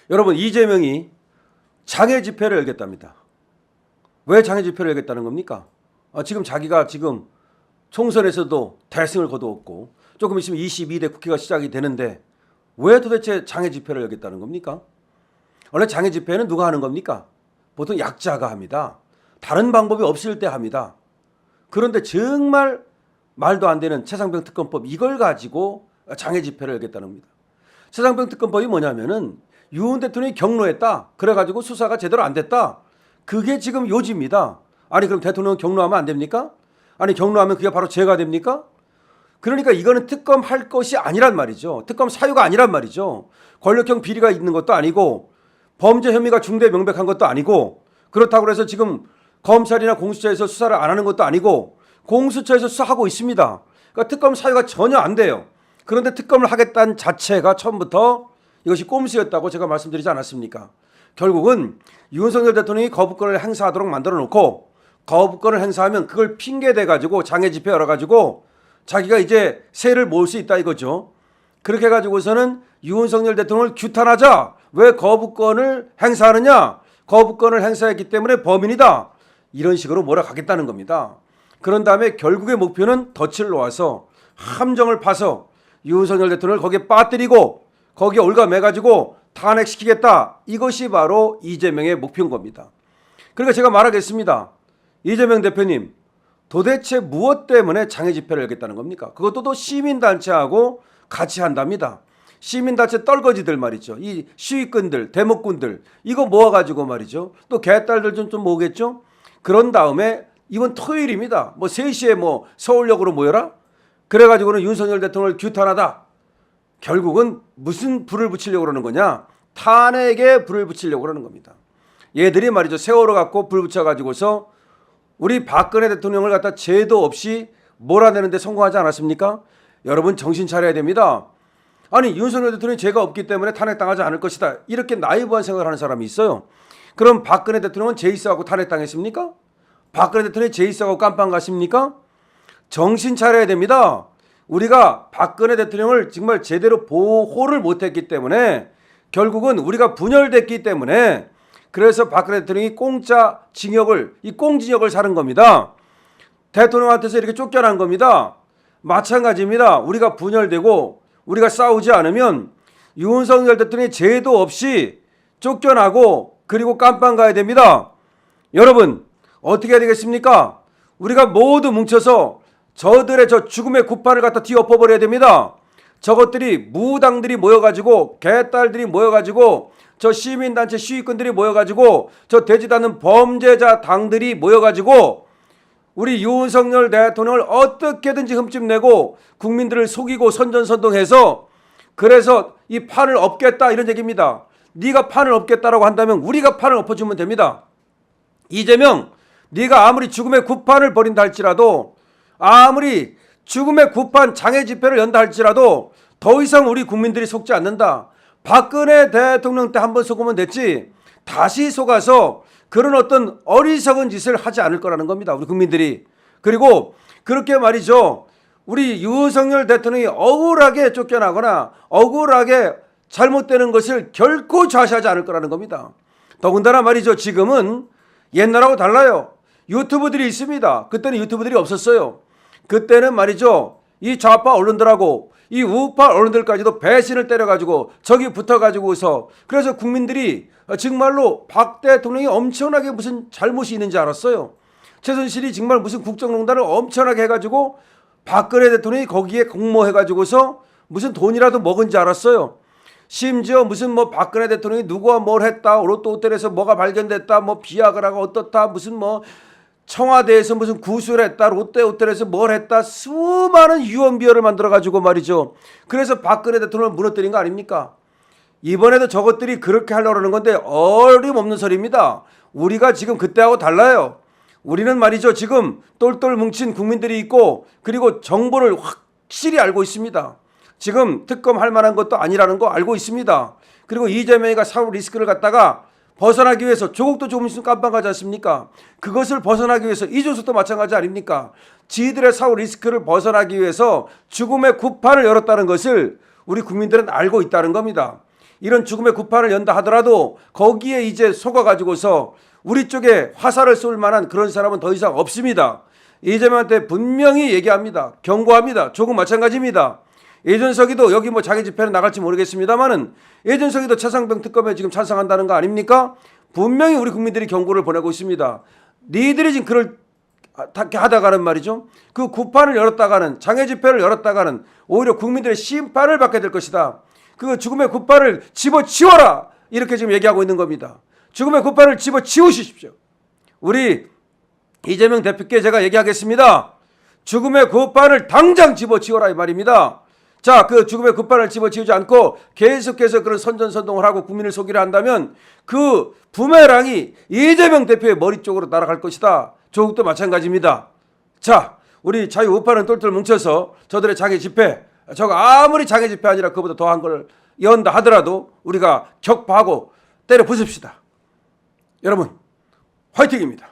여러분, 이재명이 장애 집회를 열겠답니다. 왜 장애 집회를 열겠다는 겁니까? 지금 자기가 지금 총선에서도 대승을 거두었고 조금 있으면 22대 국회가 시작이 되는데 왜 도대체 장애 집회를 열겠다는 겁니까? 원래 장애 집회는 누가 하는 겁니까? 보통 약자가 합니다. 다른 방법이 없을 때 합니다. 그런데 정말 말도 안 되는 최상병 특검법 이걸 가지고 장애 집회를 열겠다는 겁니다. 최상병 특검법이 뭐냐면은 윤 대통령이 경로했다. 그래가지고 수사가 제대로 안 됐다. 그게 지금 요지입니다. 아니 그럼 대통령은 경로하면 안 됩니까? 아니 경로하면 그게 바로 죄가 됩니까? 그러니까 이거는 특검할 것이 아니란 말이죠. 특검 사유가 아니란 말이죠. 권력형 비리가 있는 것도 아니고 범죄 혐의가 중대 명백한 것도 아니고 그렇다고 해서 지금 검찰이나 공수처에서 수사를 안 하는 것도 아니고 공수처에서 수사하고 있습니다. 그러니까 특검 사유가 전혀 안 돼요. 그런데 특검을 하겠다는 자체가 처음부터 이것이 꼼수였다고 제가 말씀드리지 않았습니까? 결국은 윤석열 대통령이 거부권을 행사하도록 만들어 놓고 거부권을 행사하면 그걸 핑계대 가지고 장애 집회 열어 가지고 자기가 이제 세를 모을 수 있다 이거죠. 그렇게 해 가지고서는 윤석열 대통령을 규탄하자. 왜 거부권을 행사하느냐? 거부권을 행사했기 때문에 범인이다. 이런 식으로 몰아가겠다는 겁니다. 그런 다음에 결국의 목표는 덫을 놓아서 함정을 파서 윤석열 대통령을 거기에 빠뜨리고 거기에 올가매가지고 탄핵시키겠다. 이것이 바로 이재명의 목표인 겁니다. 그러니까 제가 말하겠습니다. 이재명 대표님, 도대체 무엇 때문에 장애 집회를 열겠다는 겁니까? 그것도 또 시민단체하고 같이 한답니다. 시민단체 떨거지들 말이죠. 이 시위꾼들, 대목꾼들 이거 모아가지고 말이죠. 또 개딸들 좀 모으겠죠. 그런 다음에 이번 토요일입니다. 3시에 서울역으로 모여라. 그래가지고는 윤석열 대통령을 규탄하다. 결국은 무슨 불을 붙이려고 그러는 거냐? 탄핵에 불을 붙이려고 그러는 겁니다. 얘들이 말이죠. 세월호 갖고 불 붙여가지고서 우리 박근혜 대통령을 갖다 죄도 없이 몰아내는데 성공하지 않았습니까? 여러분 정신 차려야 됩니다. 아니 윤석열 대통령이 죄가 없기 때문에 탄핵당하지 않을 것이다. 이렇게 나이브한 생각을 하는 사람이 있어요. 그럼 박근혜 대통령은 죄 있어갖고 탄핵당했습니까? 박근혜 대통령이 죄 있어갖고 깜빵 갔습니까? 정신 차려야 됩니다. 우리가 박근혜 대통령을 정말 제대로 보호를 못했기 때문에 결국은 우리가 분열됐기 때문에 그래서 박근혜 대통령이 공짜 징역을 이 꽁징역을 사는 겁니다. 대통령한테서 이렇게 쫓겨난 겁니다. 마찬가지입니다. 우리가 분열되고 우리가 싸우지 않으면 윤석열 대통령이 죄도 없이 쫓겨나고 그리고 깜빵 가야 됩니다. 여러분 어떻게 해야 되겠습니까? 우리가 모두 뭉쳐서 저들의 저 죽음의 구판을 갖다 뒤엎어버려야 됩니다. 저것들이 무당들이 모여가지고 개딸들이 모여가지고 저 시민단체 시위꾼들이 모여가지고 저 되지도 않는 범죄자 당들이 모여가지고 우리 윤석열 대통령을 어떻게든지 흠집내고 국민들을 속이고 선전선동해서 그래서 이 판을 엎겠다 이런 얘기입니다. 네가 판을 엎겠다라고 한다면 우리가 판을 엎어주면 됩니다. 이재명 네가 아무리 죽음의 구판을 벌인다 할지라도 아무리 죽음의 구판 장애 집회를 연다 할지라도 더 이상 우리 국민들이 속지 않는다. 박근혜 대통령 때 한번 속으면 됐지 다시 속아서 그런 어떤 어리석은 짓을 하지 않을 거라는 겁니다. 우리 국민들이. 그리고 그렇게 말이죠. 우리 윤석열 대통령이 억울하게 쫓겨나거나 억울하게 잘못되는 것을 결코 좌시하지 않을 거라는 겁니다. 더군다나 말이죠. 지금은 옛날하고 달라요. 유튜브들이 있습니다. 그때는 유튜브들이 없었어요. 그때는 말이죠. 이 좌파 언론들하고 이 우파 언론들까지도 배신을 때려가지고 저기 붙어가지고서 그래서 국민들이 정말로 박 대통령이 엄청나게 무슨 잘못이 있는지 알았어요. 최순실이 정말 무슨 국정농단을 엄청나게 해가지고 박근혜 대통령이 거기에 공모해가지고서 무슨 돈이라도 먹은 줄 알았어요. 심지어 무슨 박근혜 대통령이 누구와 뭘 했다, 로또 호텔에서 뭐가 발견됐다, 비아그라가 어떻다, 무슨 청와대에서 무슨 구술을 했다, 롯데 호텔에서 뭘 했다, 수많은 유언비어를 만들어가지고 말이죠. 그래서 박근혜 대통령을 무너뜨린 거 아닙니까? 이번에도 저것들이 그렇게 하려고 하는 건데 어림없는 소리입니다. 우리가 지금 그때하고 달라요. 우리는 말이죠. 지금 똘똘 뭉친 국민들이 있고 그리고 정보를 확실히 알고 있습니다. 지금 특검할 만한 것도 아니라는 거 알고 있습니다. 그리고 이재명이가 사후 리스크를 갖다가 벗어나기 위해서 조국도 조금 있으면 깜빵 가지 않습니까? 그것을 벗어나기 위해서 이준석도 마찬가지 아닙니까? 지들의 사후 리스크를 벗어나기 위해서 죽음의 구판을 열었다는 것을 우리 국민들은 알고 있다는 겁니다. 이런 죽음의 구판을 연다 하더라도 거기에 이제 속아가지고서 우리 쪽에 화살을 쏠 만한 그런 사람은 더 이상 없습니다. 이재명한테 분명히 얘기합니다. 경고합니다. 조금 마찬가지입니다. 이준석이도 여기 뭐 자기 집회는 나갈지 모르겠습니다만은 이준석이도 최상병 특검에 지금 찬성한다는 거 아닙니까? 분명히 우리 국민들이 경고를 보내고 있습니다. 니들이 지금 그걸 하다가는 말이죠. 그 구판을 열었다가는 장애 집회를 열었다가는 오히려 국민들의 심판을 받게 될 것이다. 그 죽음의 구판을 집어치워라. 이렇게 지금 얘기하고 있는 겁니다. 죽음의 구판을 집어치우십시오. 우리 이재명 대표께 제가 얘기하겠습니다. 죽음의 구판을 당장 집어치워라 이 말입니다. 자, 그 죽음의 구판을 집어치우지 않고 계속해서 그런 선전선동을 하고 국민을 속이려 한다면 그 부메랑이 이재명 대표의 머리 쪽으로 날아갈 것이다. 조국도 마찬가지입니다. 자, 우리 자유우파는 똘똘 뭉쳐서 저들의 장애 집회, 저거 아무리 장애 집회 아니라 그보다 더한 걸 연다 하더라도 우리가 격파하고 때려 부숩시다. 여러분, 화이팅입니다.